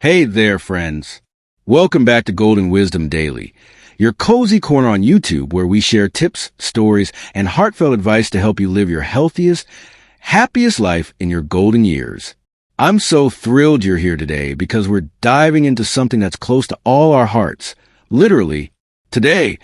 Hey there, friends. Welcome back to Golden Wisdom Daily, your cozy corner on YouTube where we share tips, stories, and heartfelt advice to help you live your healthiest, happiest life in your golden years. I'm so thrilled you're here today because we're diving into something that's close to all our hearts. Literally, today,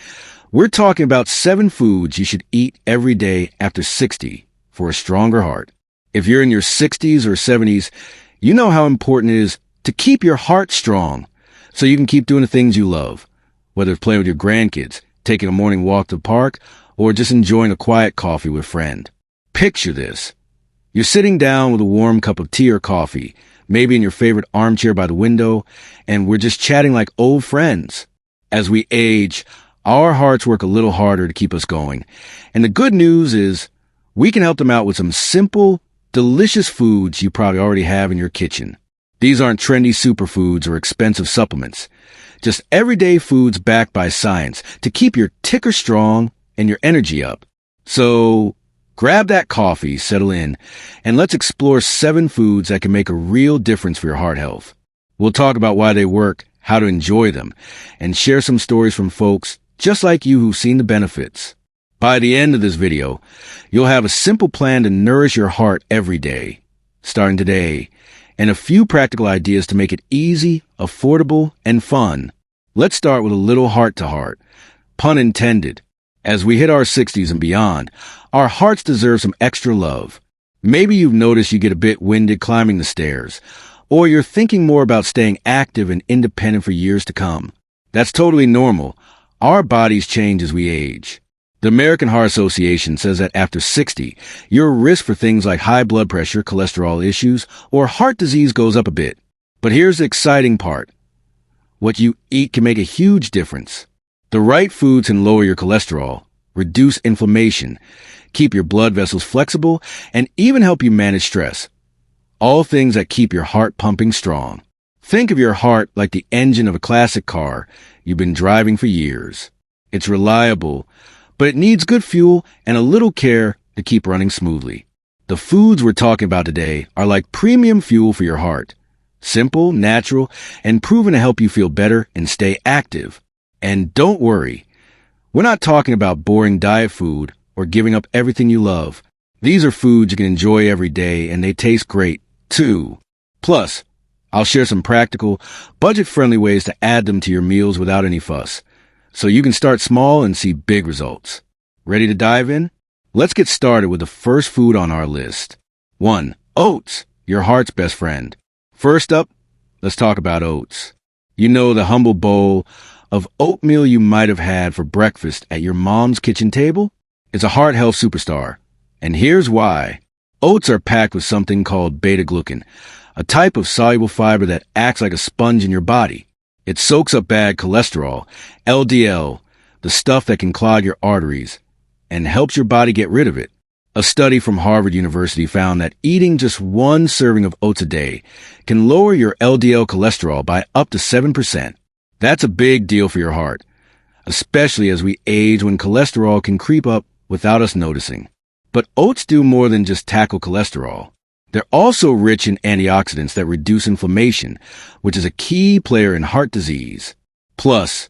we're talking about 7 foods you should eat every day after 60 for a stronger heart. If you're in your 60s or 70s, you know how important it is to keep your heart strong so you can keep doing the things you love, whether it's playing with your grandkids, taking a morning walk to the park, or just enjoying a quiet coffee with a friend. Picture this. You're sitting down with a warm cup of tea or coffee, maybe in your favorite armchair by the window, and we're just chatting like old friends. As we age, our hearts work a little harder to keep us going. And the good news is we can help them out with some simple, delicious foods you probably already have in your kitchen. These aren't trendy superfoods or expensive supplements. Just everyday foods backed by science to keep your ticker strong and your energy up. So grab that coffee, settle in, and let's explore 7 foods that can make a real difference for your heart health. We'll talk about why they work, how to enjoy them, and share some stories from folks just like you who've seen the benefits. By the end of this video, you'll have a simple plan to nourish your heart every day, starting today, and a few practical ideas to make it easy, affordable, and fun. Let's start with a little heart-to-heart. Pun intended. As we hit our 60s and beyond, our hearts deserve some extra love. Maybe you've noticed you get a bit winded climbing the stairs, or you're thinking more about staying active and independent for years to come. That's totally normal. Our bodies change as we age. The American Heart Association says that after 60, your risk for things like high blood pressure, cholesterol issues, or heart disease goes up a bit. But here's the exciting part. What you eat can make a huge difference. The right foods can lower your cholesterol, reduce inflammation, keep your blood vessels flexible, and even help you manage stress. All things that keep your heart pumping strong. Think of your heart like the engine of a classic car you've been driving for years. It's reliable, but it needs good fuel and a little care to keep running smoothly. The foods we're talking about today are like premium fuel for your heart. Simple, natural, and proven to help you feel better and stay active. And don't worry, we're not talking about boring diet food or giving up everything you love. These are foods you can enjoy every day, and they taste great, too. Plus, I'll share some practical, budget-friendly ways to add them to your meals without any fuss, so you can start small and see big results. Ready to dive in? Let's get started with the first food on our list. 1. Oats, your heart's best friend. First up, let's talk about oats. You know, the humble bowl of oatmeal you might have had for breakfast at your mom's kitchen table? It's a heart health superstar. And here's why. Oats are packed with something called beta-glucan, a type of soluble fiber that acts like a sponge in your body. It soaks up bad cholesterol, LDL, the stuff that can clog your arteries, and helps your body get rid of it. A study from Harvard University found that eating just 1 serving of oats a day can lower your LDL cholesterol by up to 7%. That's a big deal for your heart, especially as we age when cholesterol can creep up without us noticing. But oats do more than just tackle cholesterol. They're also rich in antioxidants that reduce inflammation, which is a key player in heart disease. Plus,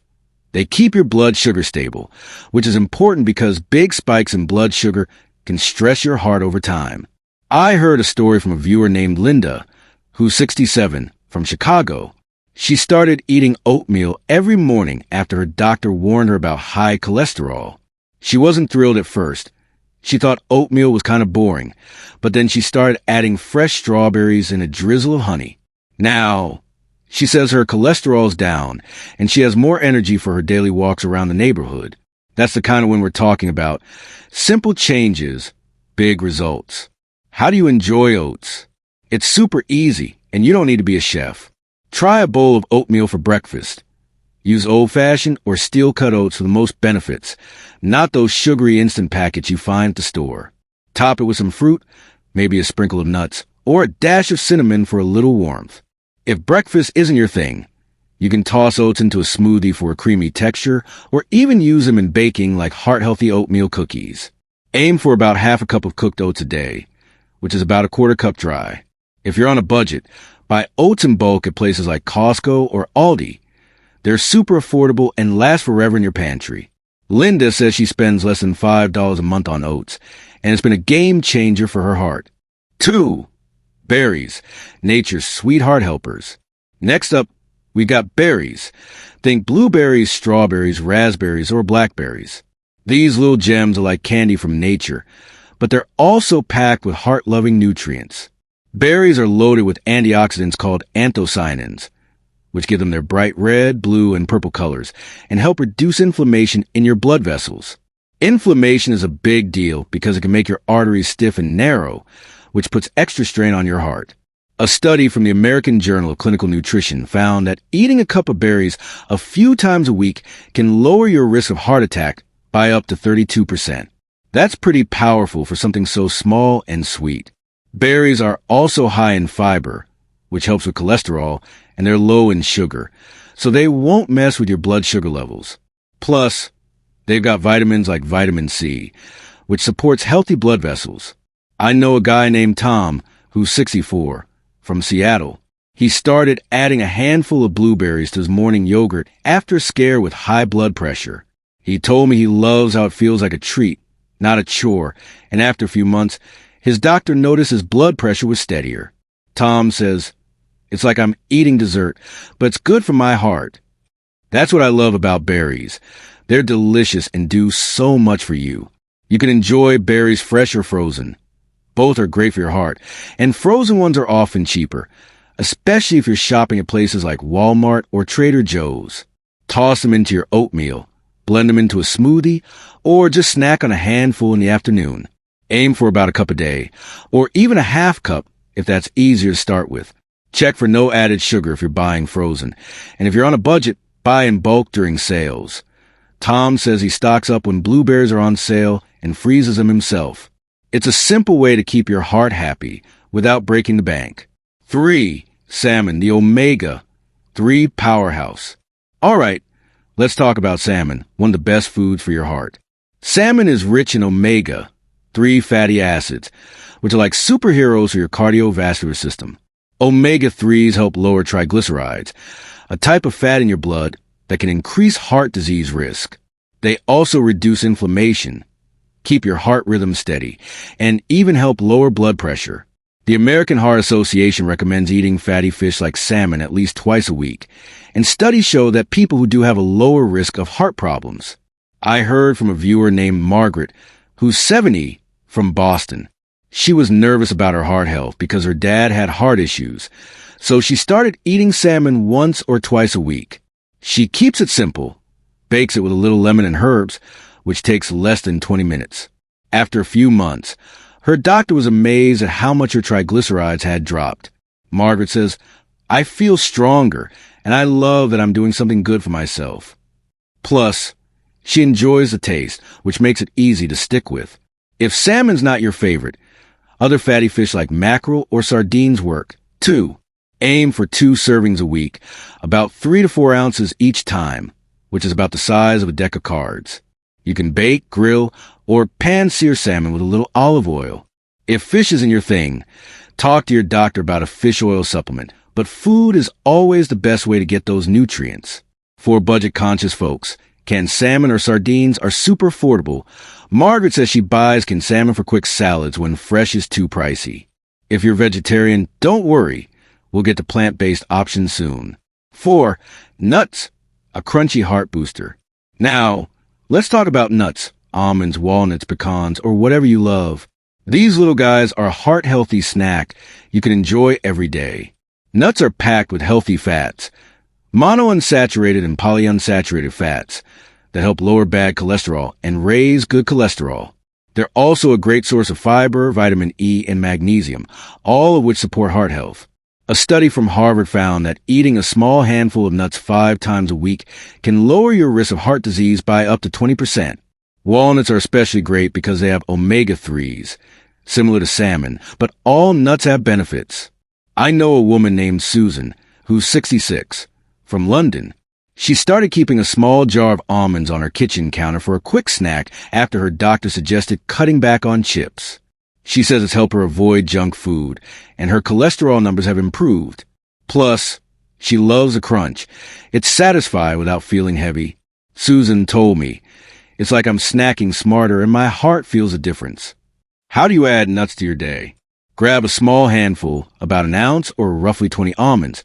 they keep your blood sugar stable, which is important because big spikes in blood sugar can stress your heart over time. I heard a story from a viewer named Linda, who's 67, from Chicago. She started eating oatmeal every morning after her doctor warned her about high cholesterol. She wasn't thrilled at first. She thought oatmeal was kind of boring, but then she started adding fresh strawberries and a drizzle of honey. Now, she says her cholesterol's down, and she has more energy for her daily walks around the neighborhood. That's the kind of one we're talking about. Simple changes, big results. How do you enjoy oats? It's super easy, and you don't need to be a chef. Try a bowl of oatmeal for breakfast. Use old-fashioned or steel-cut oats for the most benefits, not those sugary instant packets you find at the store. Top it with some fruit, maybe a sprinkle of nuts, or a dash of cinnamon for a little warmth. If breakfast isn't your thing, you can toss oats into a smoothie for a creamy texture, or even use them in baking like heart-healthy oatmeal cookies. Aim for about half a cup of cooked oats a day, which is about a quarter cup dry. If you're on a budget, Buy oats in bulk at places like Costco or Aldi. They're super affordable and last forever in your pantry. Linda says she spends less than $5 a month on oats, and it's been a game changer for her heart. 2. Berries, nature's sweet heart helpers. Next up, we got berries. Think blueberries, strawberries, raspberries, or blackberries. These little gems are like candy from nature, but they're also packed with heart-loving nutrients. Berries are loaded with antioxidants called anthocyanins, which give them their bright red, blue, and purple colors, and help reduce inflammation in your blood vessels. Inflammation is a big deal because it can make your arteries stiff and narrow, which puts extra strain on your heart. A study from the American Journal of Clinical Nutrition found that eating a cup of berries a few times a week can lower your risk of heart attack by up to 32%. That's pretty powerful for something so small and sweet. Berries are also high in fiber, which helps with cholesterol, and they're low in sugar, so they won't mess with your blood sugar levels. Plus, they've got vitamins like vitamin C, which supports healthy blood vessels. I know a guy named Tom, who's 64, from Seattle. He started adding a handful of blueberries to his morning yogurt after a scare with high blood pressure. He told me he loves how it feels like a treat, not a chore, and after a few months, his doctor noticed his blood pressure was steadier. Tom says, "It's like I'm eating dessert, but it's good for my heart." That's what I love about berries. They're delicious and do so much for you. You can enjoy berries fresh or frozen. Both are great for your heart, and frozen ones are often cheaper, especially if you're shopping at places like Walmart or Trader Joe's. Toss them into your oatmeal, blend them into a smoothie, or just snack on a handful in the afternoon. Aim for about a cup a day, or even a half cup if that's easier to start with. Check for no added sugar if you're buying frozen, and if you're on a budget, buy in bulk during sales. Tom says he stocks up when blueberries are on sale and freezes them himself. It's a simple way to keep your heart happy without breaking the bank. 3. Salmon, the omega-3 powerhouse. All right, let's talk about salmon, one of the best foods for your heart. Salmon is rich in omega-3 fatty acids, which are like superheroes for your cardiovascular system. Omega-3s help lower triglycerides, a type of fat in your blood that can increase heart disease risk. They also reduce inflammation, keep your heart rhythm steady, and even help lower blood pressure. The American Heart Association recommends eating fatty fish like salmon at least twice a week, and studies show that people who do have a lower risk of heart problems. I heard from a viewer named Margaret, who's 70, from Boston. She was nervous about her heart health because her dad had heart issues, so she started eating salmon once or twice a week. She keeps it simple, bakes it with a little lemon and herbs, which takes less than 20 minutes. After a few months, her doctor was amazed at how much her triglycerides had dropped. Margaret says, "I feel stronger, and I love that I'm doing something good for myself." Plus, she enjoys the taste, which makes it easy to stick with. If salmon's not your favorite, other fatty fish like mackerel or sardines work. 2. Aim for 2 servings a week, about 3 to 4 ounces each time, which is about the size of a deck of cards. You can bake, grill, or pan-sear salmon with a little olive oil. If fish isn't your thing, talk to your doctor about a fish oil supplement, but food is always the best way to get those nutrients. For budget-conscious folks, canned salmon or sardines are super affordable. Margaret says she buys canned salmon for quick salads when fresh is too pricey. If you're vegetarian, don't worry. We'll get to plant-based options soon. 4. Nuts, a crunchy heart booster. Now, let's talk about nuts, almonds, walnuts, pecans, or whatever you love. These little guys are a heart-healthy snack you can enjoy every day. Nuts are packed with healthy fats, monounsaturated and polyunsaturated fats that help lower bad cholesterol and raise good cholesterol. They're also a great source of fiber, vitamin E, and magnesium, all of which support heart health. A study from Harvard found that eating a small handful of nuts 5 times a week can lower your risk of heart disease by up to 20%. Walnuts are especially great because they have omega-3s, similar to salmon, but all nuts have benefits. I know a woman named Susan, who's 66, from London. She started keeping a small jar of almonds on her kitchen counter for a quick snack after her doctor suggested cutting back on chips. She says it's helped her avoid junk food, and her cholesterol numbers have improved. Plus, she loves a crunch. It's satisfying without feeling heavy. Susan told me, it's like I'm snacking smarter and my heart feels a difference. How do you add nuts to your day? Grab a small handful, about an ounce or roughly 20 almonds.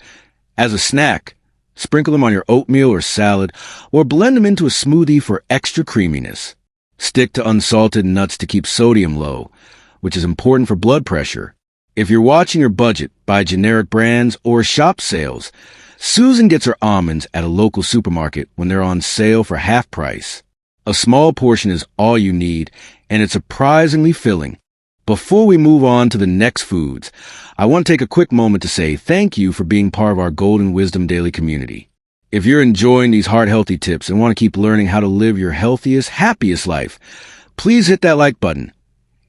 As a snack, sprinkle them on your oatmeal or salad, or blend them into a smoothie for extra creaminess. Stick to unsalted nuts to keep sodium low, which is important for blood pressure. If you're watching your budget, buy generic brands or shop sales. Susan gets her almonds at a local supermarket when they're on sale for half price. A small portion is all you need, and it's surprisingly filling. Before we move on to the next foods, I want to take a quick moment to say thank you for being part of our Golden Wisdom Daily community. If you're enjoying these heart-healthy tips and want to keep learning how to live your healthiest, happiest life, please hit that like button.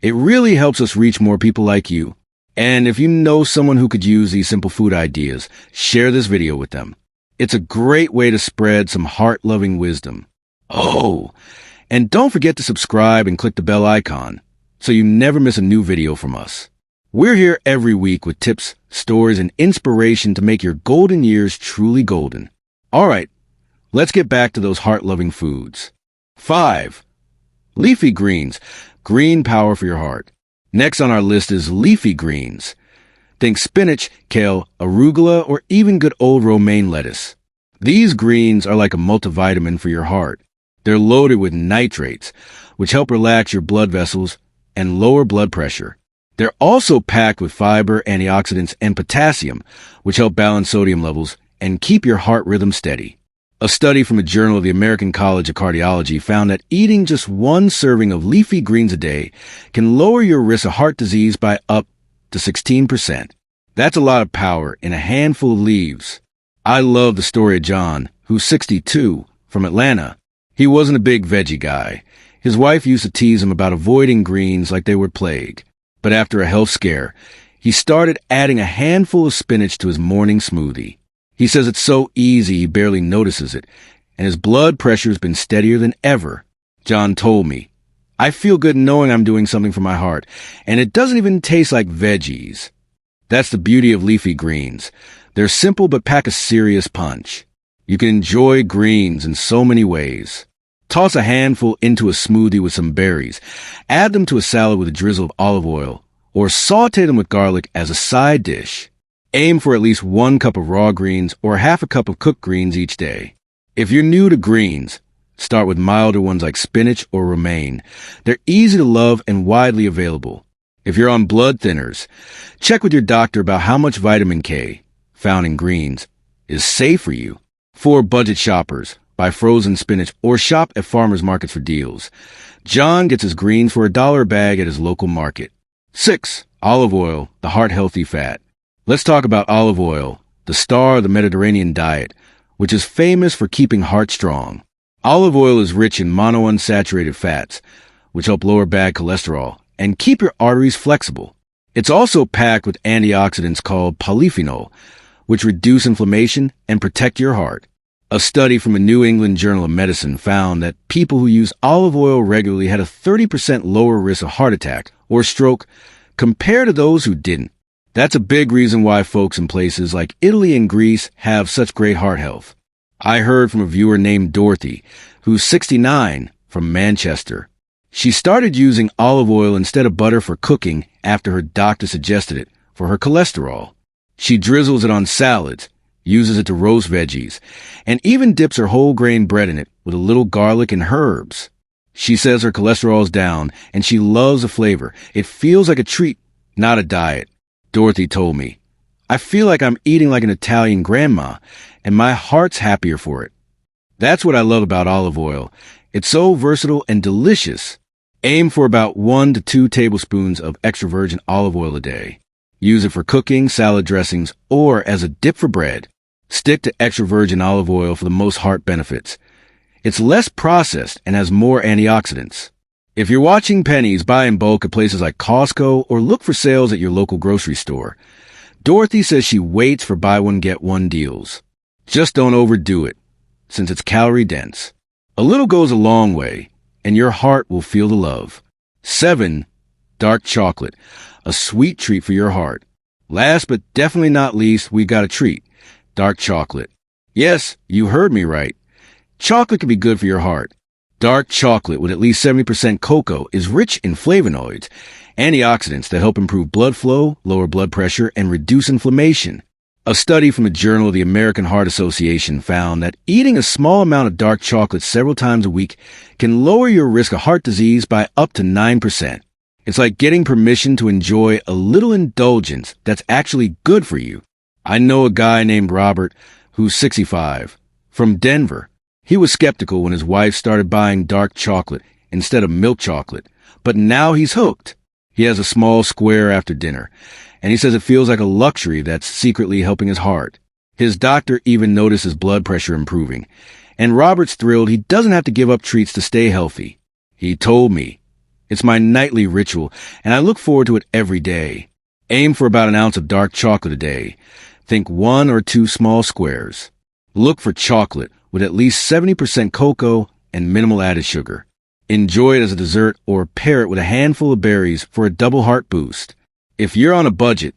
It really helps us reach more people like you. And if you know someone who could use these simple food ideas, share this video with them. It's a great way to spread some heart-loving wisdom. Oh, and don't forget to subscribe and click the bell icon so you never miss a new video from us. We're here every week with tips, stories, and inspiration to make your golden years truly golden. All right, let's get back to those heart-loving foods. 5. Leafy greens. Green power for your heart. Next on our list is leafy greens. Think spinach, kale, arugula, or even good old romaine lettuce. These greens are like a multivitamin for your heart. They're loaded with nitrates, which help relax your blood vessels and lower blood pressure. They're also packed with fiber, antioxidants, and potassium, which help balance sodium levels and keep your heart rhythm steady. A study from the Journal of the American College of Cardiology found that eating just one serving of leafy greens a day can lower your risk of heart disease by up to 16%. That's a lot of power in a handful of leaves. I love the story of John, who's 62, from Atlanta. He wasn't a big veggie guy. His wife used to tease him about avoiding greens like they were plague. But after a health scare, he started adding a handful of spinach to his morning smoothie. He says it's so easy he barely notices it, and his blood pressure has been steadier than ever. John told me, I feel good knowing I'm doing something for my heart, and it doesn't even taste like veggies. That's the beauty of leafy greens. They're simple but pack a serious punch. You can enjoy greens in so many ways. Toss a handful into a smoothie with some berries. Add them to a salad with a drizzle of olive oil, or saute them with garlic as a side dish. Aim for at least 1 cup of raw greens or half a cup of cooked greens each day. If you're new to greens, start with milder ones like spinach or romaine. They're easy to love and widely available. If you're on blood thinners, check with your doctor about how much vitamin K, found in greens, is safe for you. For budget shoppers, buy frozen spinach or shop at farmers markets for deals. John gets his greens for $1 a bag at his local market. 6. Olive oil, the heart-healthy fat. Let's talk about olive oil, the star of the Mediterranean diet, which is famous for keeping heart strong. Olive oil is rich in monounsaturated fats, which help lower bad cholesterol and keep your arteries flexible. It's also packed with antioxidants called polyphenol, which reduce inflammation and protect your heart. A study from the New England Journal of Medicine found that people who use olive oil regularly had a 30% lower risk of heart attack or stroke compared to those who didn't. That's a big reason why folks in places like Italy and Greece have such great heart health. I heard from a viewer named Dorothy, who's 69, from Manchester. She started using olive oil instead of butter for cooking after her doctor suggested it for her cholesterol. She drizzles it on salads, uses it to roast veggies, and even dips her whole grain bread in it with a little garlic and herbs. She says her cholesterol is down, and she loves the flavor. It feels like a treat, not a diet. Dorothy told me, I feel like I'm eating like an Italian grandma, and my heart's happier for it. That's what I love about olive oil. It's so versatile and delicious. Aim for about 1 to 2 tablespoons of extra virgin olive oil a day. Use it for cooking, salad dressings, or as a dip for bread. Stick to extra virgin olive oil for the most heart benefits. It's less processed and has more antioxidants. If you're watching pennies, buy in bulk at places like Costco or look for sales at your local grocery store. Dorothy says she waits for buy one, get one deals. Just don't overdo it, since it's calorie dense. A little goes a long way, and your heart will feel the love. 7. Dark chocolate, a sweet treat for your heart. Last but definitely not least, we got a treat. dark chocolate. Yes, you heard me right. Chocolate can be good for your heart. Dark chocolate with at least 70% cocoa is rich in flavonoids, antioxidants that help improve blood flow, lower blood pressure, and reduce inflammation. A study from the Journal of the American Heart Association found that eating a small amount of dark chocolate several times a week can lower your risk of heart disease by up to 9%. It's like getting permission to enjoy a little indulgence that's actually good for you. I know a guy named Robert who's 65, from Denver. He was skeptical when his wife started buying dark chocolate instead of milk chocolate, but now he's hooked. He has a small square after dinner, and he says it feels like a luxury that's secretly helping his heart. His doctor even noticed his blood pressure improving, and Robert's thrilled he doesn't have to give up treats to stay healthy. He told me, "It's my nightly ritual, and I look forward to it every day. Aim for about an ounce of dark chocolate a day. Think 1 or 2 small squares. Look for chocolate with at least 70% cocoa and minimal added sugar. Enjoy it as a dessert or pair it with a handful of berries for a double heart boost. If you're on a budget,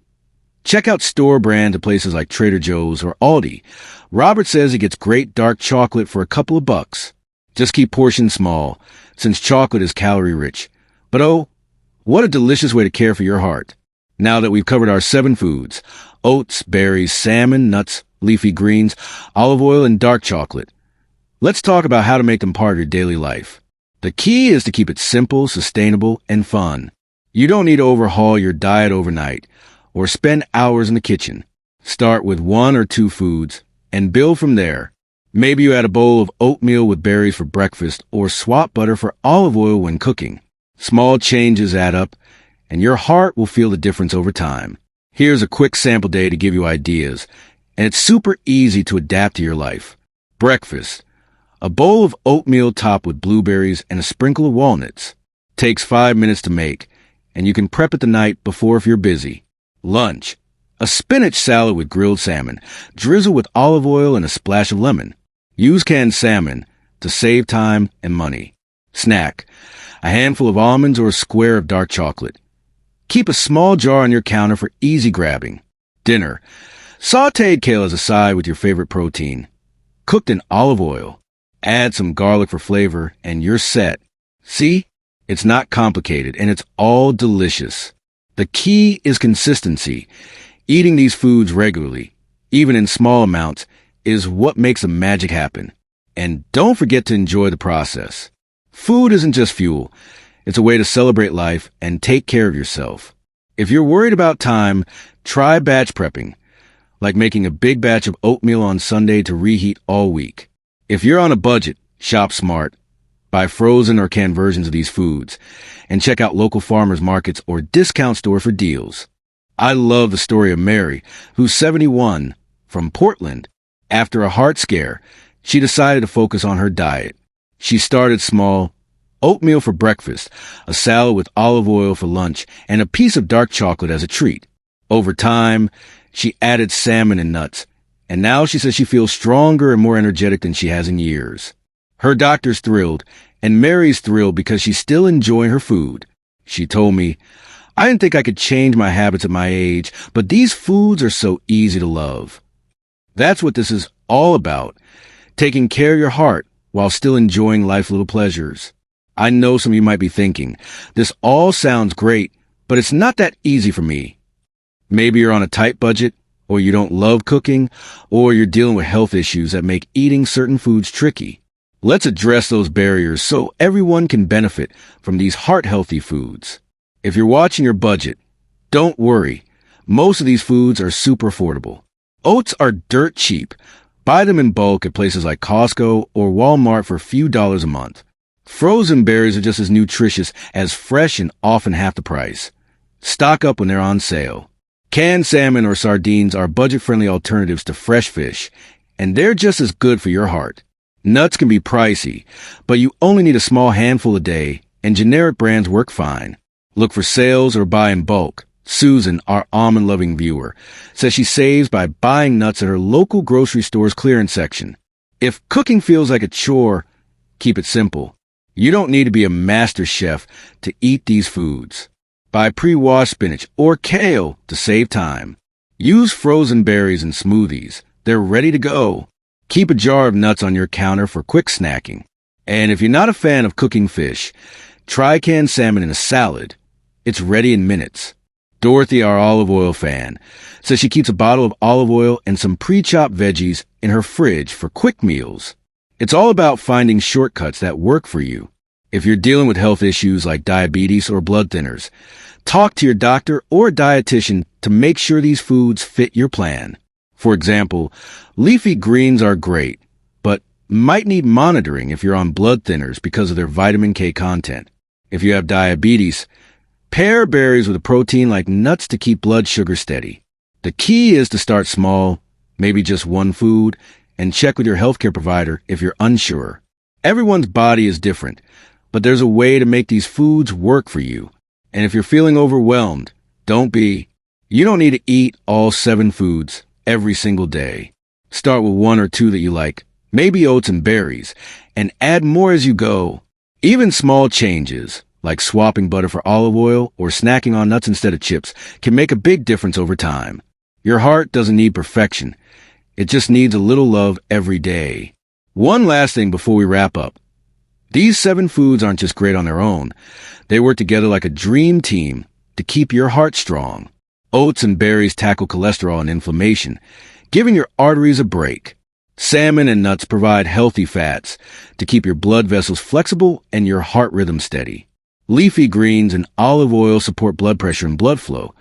check out store brand at places like Trader Joe's or Aldi. Robert says he gets great dark chocolate for a couple of bucks. Just keep portions small, since chocolate is calorie rich. But oh, what a delicious way to care for your heart. Now that we've covered our 7 foods, oats, berries, salmon, nuts, leafy greens, olive oil, and dark chocolate, let's talk about how to make them part of your daily life. The key is to keep it simple, sustainable, and fun. You don't need to overhaul your diet overnight or spend hours in the kitchen. Start with 1 or 2 foods and build from there. Maybe you add a bowl of oatmeal with berries for breakfast or swap butter for olive oil when cooking. Small changes add up, and your heart will feel the difference over time. Here's a quick sample day to give you ideas, and it's super easy to adapt to your life. Breakfast. A bowl of oatmeal topped with blueberries and a sprinkle of walnuts. Takes 5 minutes to make, and you can prep it the night before if you're busy. Lunch. A spinach salad with grilled salmon. Drizzle with olive oil and a splash of lemon. Use canned salmon to save time and money. Snack. A handful of almonds or a square of dark chocolate. Keep a small jar on your counter for easy grabbing. Dinner. Sautéed kale as a side with your favorite protein. Cooked in olive oil. Add some garlic for flavor, and you're set. See? It's not complicated, and it's all delicious. The key is consistency. Eating these foods regularly, even in small amounts, is what makes the magic happen. And don't forget to enjoy the process. Food isn't just fuel. It's a way to celebrate life and take care of yourself. If you're worried about time, try batch prepping, like making a big batch of oatmeal on Sunday to reheat all week. If you're on a budget, shop smart. Buy frozen or canned versions of these foods, and check out local farmers markets or discount stores for deals. I love the story of Mary, who's 71, from Portland. After a heart scare, she decided to focus on her diet. She started small: oatmeal for breakfast, a salad with olive oil for lunch, and a piece of dark chocolate as a treat. Over time, she added salmon and nuts, and now she says she feels stronger and more energetic than she has in years. Her doctor's thrilled, and Mary's thrilled because she's still enjoying her food. She told me, "I didn't think I could change my habits at my age, but these foods are so easy to love." That's what this is all about, taking care of your heart while still enjoying life's little pleasures. I know some of you might be thinking, this all sounds great, but it's not that easy for me. Maybe you're on a tight budget, or you don't love cooking, or you're dealing with health issues that make eating certain foods tricky. Let's address those barriers so everyone can benefit from these heart-healthy foods. If you're watching your budget, don't worry. Most of these foods are super affordable. Oats are dirt cheap. Buy them in bulk at places like Costco or Walmart for a few dollars a month. Frozen berries are just as nutritious as fresh and often half the price. Stock up when they're on sale. Canned salmon or sardines are budget-friendly alternatives to fresh fish, and they're just as good for your heart. Nuts can be pricey, but you only need a small handful a day, and generic brands work fine. Look for sales or buy in bulk. Susan, our almond-loving viewer, says she saves by buying nuts at her local grocery store's clearance section. If cooking feels like a chore, keep it simple. You don't need to be a master chef to eat these foods. Buy pre-washed spinach or kale to save time. Use frozen berries in smoothies. They're they're ready to go. Keep a jar of nuts on your counter for quick snacking. And if you're not a fan of cooking fish, try canned salmon in a salad. It's ready in minutes. Dorothy, our olive oil fan, says she keeps a bottle of olive oil and some pre-chopped veggies in her fridge for quick meals. It's all about finding shortcuts that work for you. If you're dealing with health issues like diabetes or blood thinners, talk to your doctor or dietitian to make sure these foods fit your plan. For example, leafy greens are great, but might need monitoring if you're on blood thinners because of their vitamin K content. If you have diabetes, pair berries with a protein like nuts to keep blood sugar steady. The key is to start small, maybe just one food, and check with your healthcare provider if you're unsure. Everyone's body is different, but there's a way to make these foods work for you. And if you're feeling overwhelmed, don't be. You don't need to eat all 7 foods every single day. Start with 1 or 2 that you like, maybe oats and berries, and add more as you go. Even small changes, like swapping butter for olive oil or snacking on nuts instead of chips, can make a big difference over time. Your heart doesn't need perfection. It just needs a little love every day. One last thing before we wrap up. These 7 foods aren't just great on their own. They work together like a dream team to keep your heart strong. Oats and berries tackle cholesterol and inflammation, giving your arteries a break. Salmon and nuts provide healthy fats to keep your blood vessels flexible and your heart rhythm steady. Leafy greens and olive oil support blood pressure and blood flow,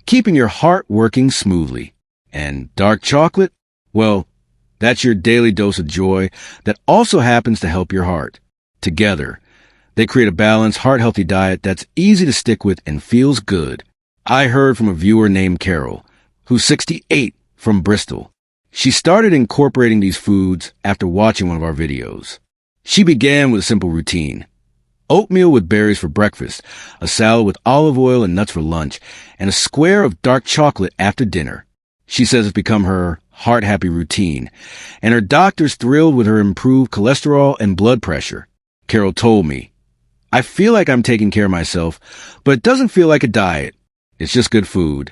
keeping your heart working smoothly. And dark chocolate? Well, that's your daily dose of joy that also happens to help your heart. Together, they create a balanced, heart-healthy diet that's easy to stick with and feels good. I heard from a viewer named Carol, who's 68, from Bristol. She started incorporating these foods after watching one of our videos. She began with a simple routine. Oatmeal with berries for breakfast, a salad with olive oil and nuts for lunch, and a square of dark chocolate after dinner. She says it's become her heart-happy routine, and her doctor's thrilled with her improved cholesterol and blood pressure. Carol told me, "I feel like I'm taking care of myself, but it doesn't feel like a diet. It's just good food."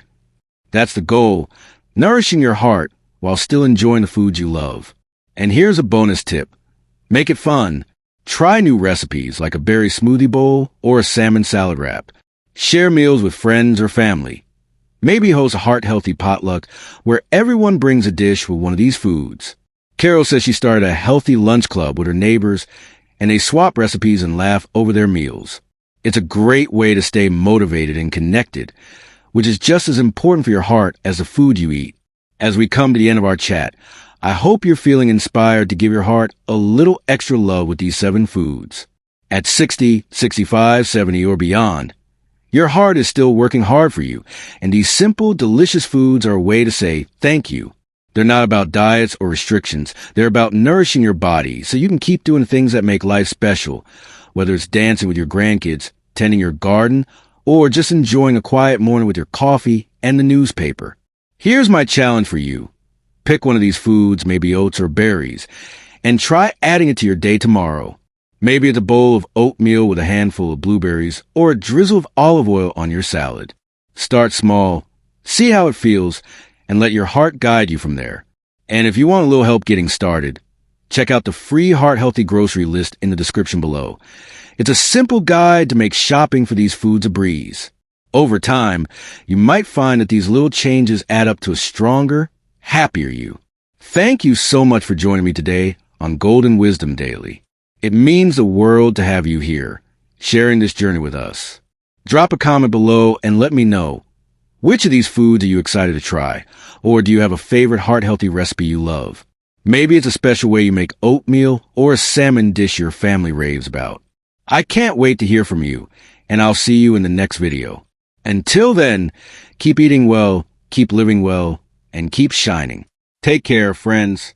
That's the goal, nourishing your heart while still enjoying the foods you love. And here's a bonus tip. Make it fun. Try new recipes like a berry smoothie bowl or a salmon salad wrap. Share meals with friends or family. Maybe host a heart-healthy potluck where everyone brings a dish with one of these foods. Carol says she started a healthy lunch club with her neighbors, and they swap recipes and laugh over their meals. It's a great way to stay motivated and connected, which is just as important for your heart as the food you eat. As we come to the end of our chat, I hope you're feeling inspired to give your heart a little extra love with these 7 foods. At 60, 65, 70, or beyond, your heart is still working hard for you, and these simple, delicious foods are a way to say thank you. They're not about diets or restrictions. They're about nourishing your body so you can keep doing things that make life special, whether it's dancing with your grandkids, tending your garden, or just enjoying a quiet morning with your coffee and the newspaper. Here's my challenge for you. Pick one of these foods, maybe oats or berries, and try adding it to your day tomorrow. Maybe it's a bowl of oatmeal with a handful of blueberries or a drizzle of olive oil on your salad. Start small, see how it feels, and let your heart guide you from there. And if you want a little help getting started, check out the free Heart Healthy grocery list in the description below. It's a simple guide to make shopping for these foods a breeze. Over time, you might find that these little changes add up to a stronger, happier you. Thank you so much for joining me today on Golden Wisdom Daily. It means the world to have you here, sharing this journey with us. Drop a comment below and let me know, which of these foods are you excited to try? Or do you have a favorite heart-healthy recipe you love? Maybe it's a special way you make oatmeal or a salmon dish your family raves about. I can't wait to hear from you, and I'll see you in the next video. Until then, keep eating well, keep living well, and keep shining. Take care, friends.